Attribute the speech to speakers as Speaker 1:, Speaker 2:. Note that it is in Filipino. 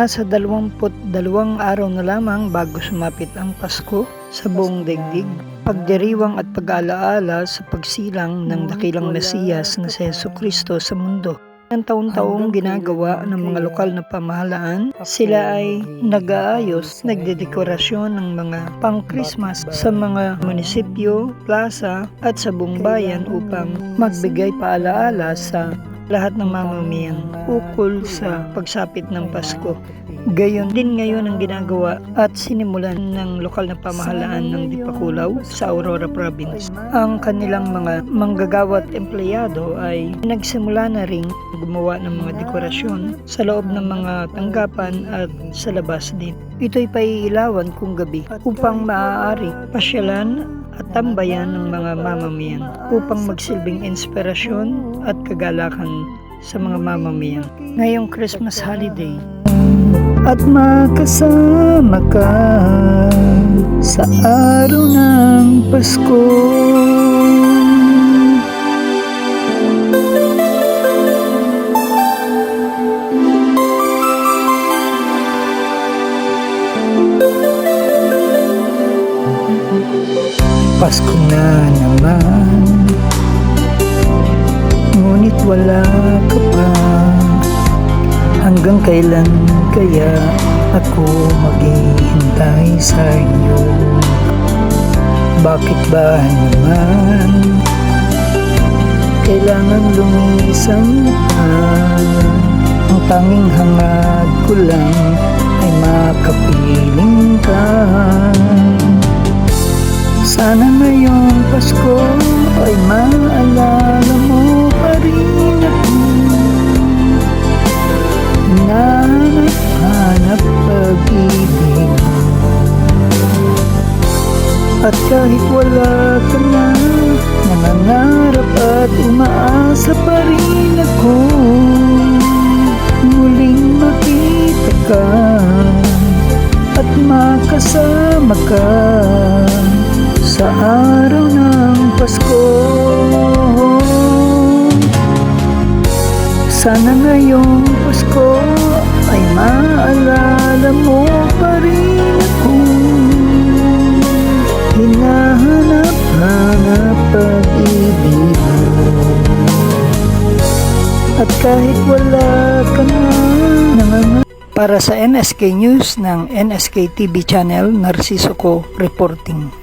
Speaker 1: Nasa 22 araw na lamang bago sumapit ang Pasko sa buong daigdig, pagdiriwang at pag-aalaala sa pagsilang ng dakilang Mesiyas na si Jesucristo sa mundo. Ang taon-taong ginagawa ng mga lokal na pamahalaan, sila ay nag-aayos, nagdedekorasyon ng mga pang-Christmas sa mga munisipyo, plaza at sa buong bayan upang magbigay paalaala sa lahat ng mamamayan ukol sa pagsapit ng Pasko. Gayon din ngayon ang ginagawa at sinimulan ng lokal na pamahalaan ng Dipakulaw sa Aurora Province. Ang kanilang mga manggagawa at empleyado ay nagsimula na ring gumawa ng mga dekorasyon sa loob ng mga tanggapan at sa labas din. Ito'y paiilawan kung gabi upang maaari pasyalan at tambayan ng mga mamamayan upang magsilbing inspirasyon at kagalakan sa mga mamamayan ngayong Christmas holiday. At makasama ka sa araw ng Pasko. Pasko na naman, ngunit wala ka pa. Hanggang kailan kaya ako maghihintay sa iyo? Bakit ba naman kailangan lumisan ka? Ang tanging hangad ko lang ay makapiling ka. Sana ngayong Pasko ay maalala mo pa rin ako. Hinahanap pag-ibig, at kahit wala ka na, nangangarap at umaasa pa rin ako. Muling makita ka at makasama ka sa araw ng Pasko. Sana ngayong Pasko ay maalala mo pa rin ako. Hinahanap-hanap pag-ibig mo, at kahit wala ka na, para sa NSK News ng NSK TV Channel, Narciso Ko reporting.